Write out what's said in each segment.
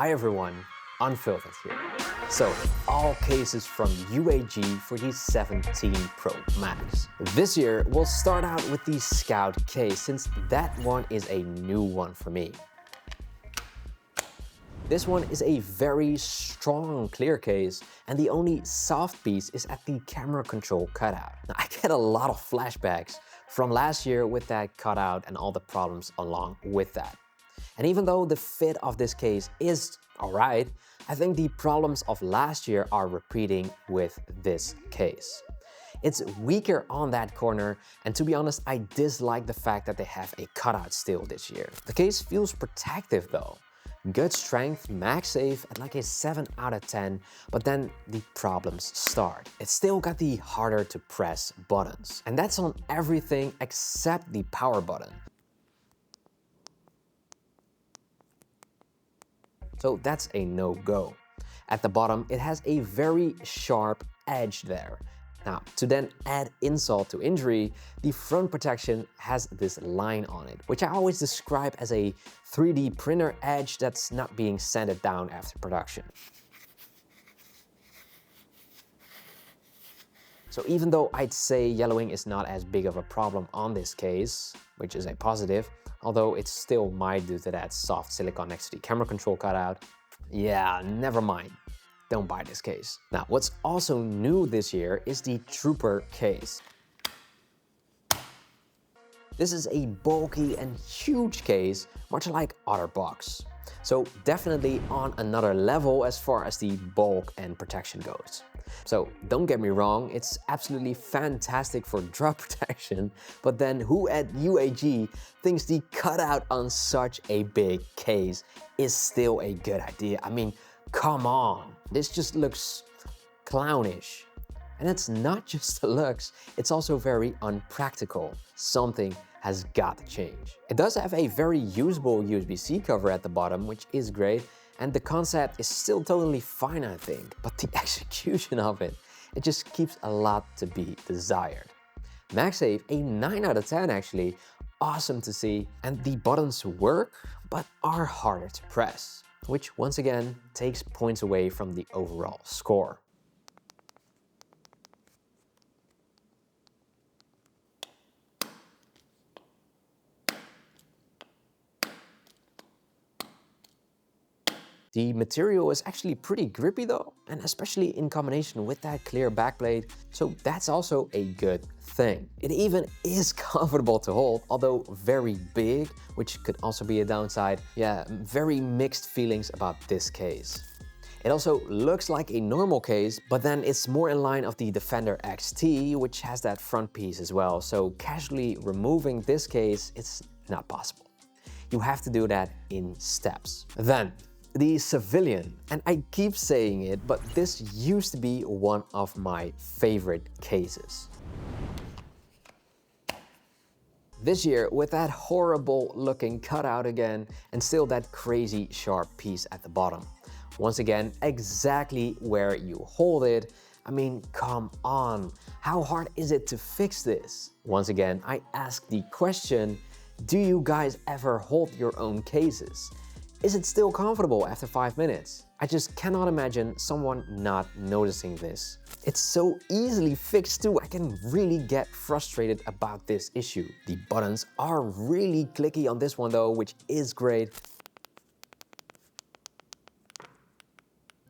Hi everyone, Unfiltered here. So, all cases from UAG for the 17 Pro Max. This year, we'll start out with the Scout case, since that one is a new one for me. This one is a very strong clear case, and the only soft piece is at the camera control cutout. Now, I get a lot of flashbacks from last year with that cutout and all the problems along with that. And even though the fit of this case is alright, I think the problems of last year are repeating with this case. It's weaker on that corner, and to be honest, I dislike the fact that they have a cutout still this year. The case feels protective though. Good strength, MagSafe at like a 7 out of 10, but then the problems start. It's still got the harder to press buttons, and that's on everything except the power button. So that's a no-go. At the bottom, it has a very sharp edge there. Now, to then add insult to injury, the front protection has this line on it, which I always describe as a 3D printer edge that's not being sanded down after production. So even though I'd say yellowing is not as big of a problem on this case, which is a positive, although it still might due to that soft silicone next to the camera control cutout, yeah, never mind. Don't buy this case. Now, what's also new this year is the Trooper case. This is a bulky and huge case, much like OtterBox. So definitely on another level as far as the bulk and protection goes. So don't get me wrong, it's absolutely fantastic for drop protection, but then who at UAG thinks the cutout on such a big case is still a good idea? I mean, come on, this just looks clownish. And it's not just the looks, it's also very unpractical. Something has got to change. It does have a very usable USB-C cover at the bottom, which is great, and the concept is still totally fine, I think. But the execution of it, it just keeps a lot to be desired. MagSafe, a 9 out of 10 actually, awesome to see, and the buttons work, but are harder to press, which once again takes points away from the overall score. The material is actually pretty grippy though, and especially in combination with that clear backplate, so that's also a good thing. It even is comfortable to hold, although very big, which could also be a downside. Yeah, very mixed feelings about this case. It also looks like a normal case, but then it's more in line of the Defender XT, which has that front piece as well, so casually removing this case, it's not possible. You have to do that in steps. Then, the Civilian, and I keep saying it, but this used to be one of my favorite cases. This year, with that horrible looking cutout again, and still that crazy sharp piece at the bottom. Once again, exactly where you hold it. I mean, come on, how hard is it to fix this? Once again, I ask the question, do you guys ever hold your own cases? Is it still comfortable after 5 minutes? I just cannot imagine someone not noticing this. It's so easily fixed too. I can really get frustrated about this issue. The buttons are really clicky on this one though, which is great.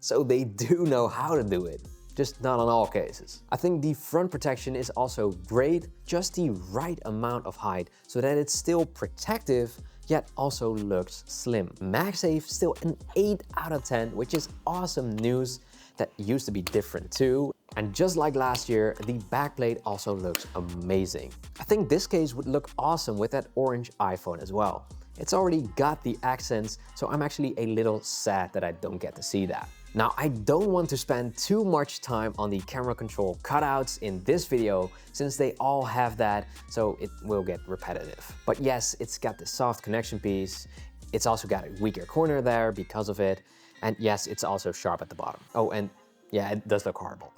So they do know how to do it, just not on all cases. I think the front protection is also great, just the right amount of height so that it's still protective, yet also looks slim. MagSafe still an 8 out of 10, which is awesome news. That used to be different too. And just like last year, the backplate also looks amazing. I think this case would look awesome with that orange iPhone as well. It's already got the accents, so I'm actually a little sad that I don't get to see that. Now, I don't want to spend too much time on the camera control cutouts in this video, since they all have that, so it will get repetitive. But yes, it's got the soft connection piece. It's also got a weaker corner there because of it. And yes, it's also sharp at the bottom. Oh, and yeah, it does look horrible.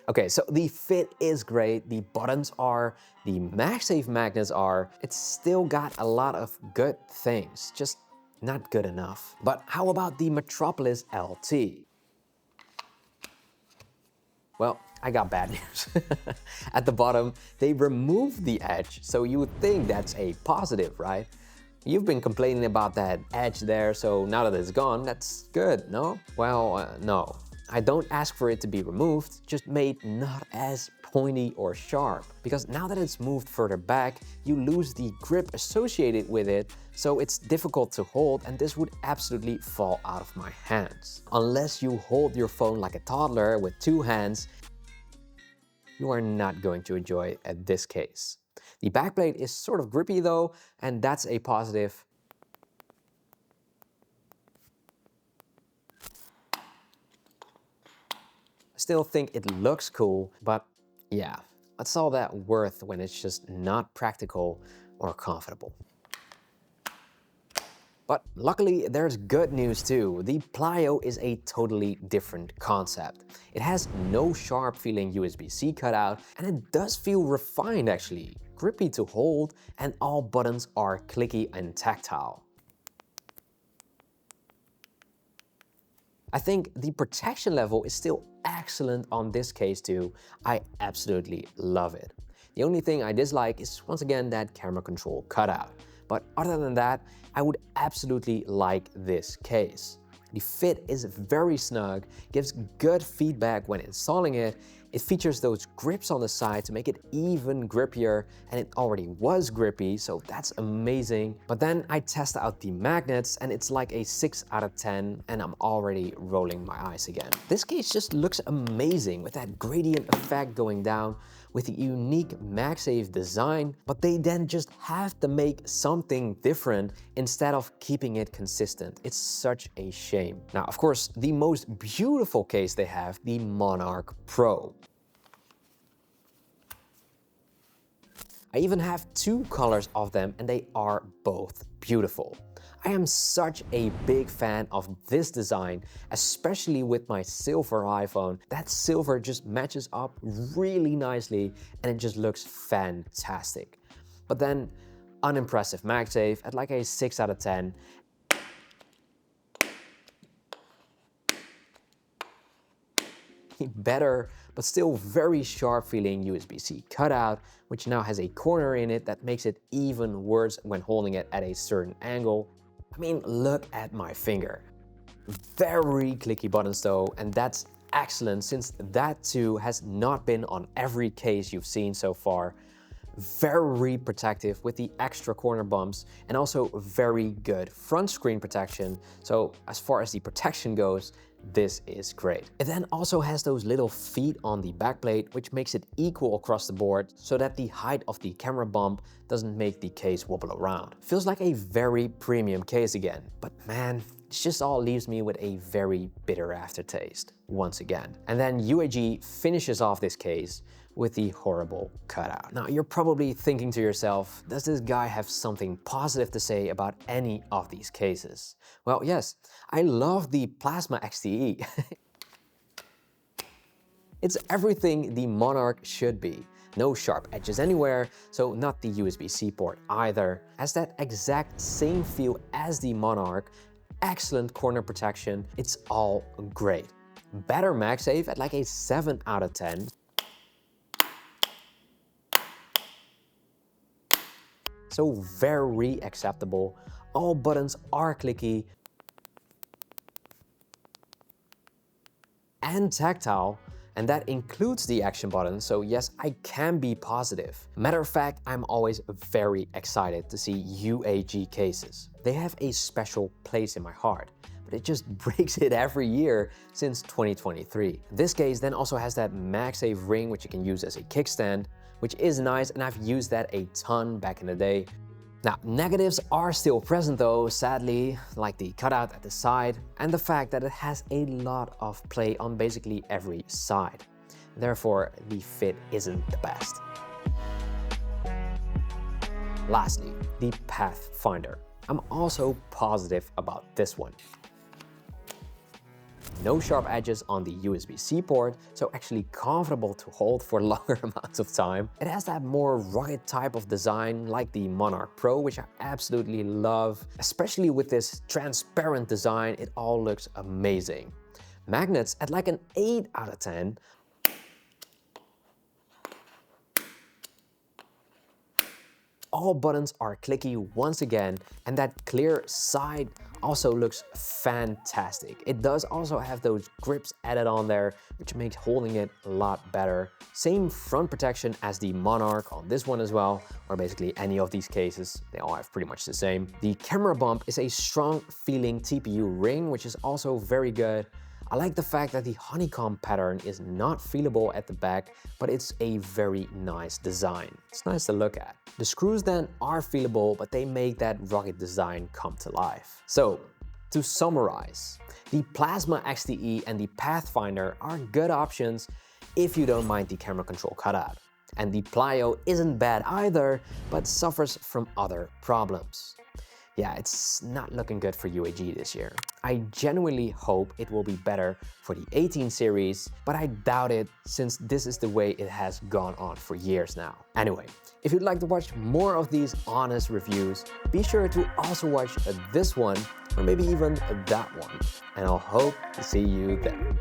Okay, so the fit is great, the buttons are, the MagSafe magnets are, it's still got a lot of good things. Just not good enough. But how about the Metropolis LT? Well, I got bad news. At the bottom, they removed the edge, so you would think that's a positive, right? You've been complaining about that edge there, so now that it's gone, that's good, no? Well, no. I don't ask for it to be removed, just made not as pointy or sharp. Because now that it's moved further back, you lose the grip associated with it, so it's difficult to hold, and this would absolutely fall out of my hands. Unless you hold your phone like a toddler with two hands, you are not going to enjoy this case. The backplate is sort of grippy though, and that's a positive. I still think it looks cool, but yeah, what's all that worth when it's just not practical or comfortable? But luckily, there's good news too. The Plyo is a totally different concept. It has no sharp feeling USB-C cutout, and it does feel refined actually, grippy to hold, and all buttons are clicky and tactile. I think the protection level is still excellent on this case too. I absolutely love it. The only thing I dislike is once again that camera control cutout. But other than that, I would absolutely like this case. The fit is very snug, gives good feedback when installing it. It features those grips on the side to make it even grippier, and it already was grippy, so that's amazing. But then I test out the magnets and it's like a 6 out of 10, and I'm already rolling my eyes again. This case just looks amazing with that gradient effect going down, with the unique MagSafe design, but they then just have to make something different instead of keeping it consistent. It's such a shame. Now, of course, the most beautiful case they have, the Monarch Pro. I even have two colors of them, and they are both beautiful. I am such a big fan of this design, especially with my silver iPhone. That silver just matches up really nicely and it just looks fantastic. But then, unimpressive MagSafe at like a 6 out of 10. Better, but still very sharp feeling USB-C cutout, which now has a corner in it that makes it even worse when holding it at a certain angle. I mean, look at my finger. Very clicky buttons though, and that's excellent since that too has not been on every case you've seen so far. Very protective with the extra corner bumps, and also very good front screen protection. So as far as the protection goes, this is great. It then also has those little feet on the backplate, which makes it equal across the board so that the height of the camera bump doesn't make the case wobble around. Feels like a very premium case again, but man, it just all leaves me with a very bitter aftertaste once again. And then UAG finishes off this case with the horrible cutout. Now you're probably thinking to yourself, does this guy have something positive to say about any of these cases? Well, yes, I love the Plasma XTE. It's everything the Monarch should be. No sharp edges anywhere, so not the USB-C port either. Has that exact same feel as the Monarch, excellent corner protection, it's all great. Better MagSafe at like a 7 out of 10. So very acceptable. All buttons are clicky and tactile, and that includes the action button, so yes, I can be positive. Matter of fact, I'm always very excited to see UAG cases. They have a special place in my heart, but it just breaks it every year since 2023. This case then also has that MagSafe ring, which you can use as a kickstand, which is nice, and I've used that a ton back in the day. Now, negatives are still present though, sadly, like the cutout at the side and the fact that it has a lot of play on basically every side. Therefore, the fit isn't the best. Lastly, the Pathfinder. I'm also positive about this one. no sharp edges on the USB-C port, so actually comfortable to hold for longer amounts of time. It has that more rugged type of design like the Monarch Pro, which I absolutely love. Especially with this transparent design, it all looks amazing. Magnets at like an 8 out of 10. All buttons are clicky once again, and that clear side also looks fantastic. It does also have those grips added on there, which makes holding it a lot better. Same front protection as the Monarch on this one as well, or basically any of these cases. They all have pretty much the same. The camera bump is a strong feeling TPU ring, which is also very good. I like the fact that the honeycomb pattern is not feelable at the back, but it's a very nice design. It's nice to look at. The screws then are feelable, but they make that rugged design come to life. So, to summarize, the Plasma XTE and the Pathfinder are good options if you don't mind the camera control cutout. And the Plyo isn't bad either, but suffers from other problems. Yeah, it's not looking good for UAG this year. I genuinely hope it will be better for the 18 series, but I doubt it since this is the way it has gone on for years now. Anyway, if you'd like to watch more of these honest reviews, be sure to also watch this one, or maybe even that one, and I'll hope to see you there.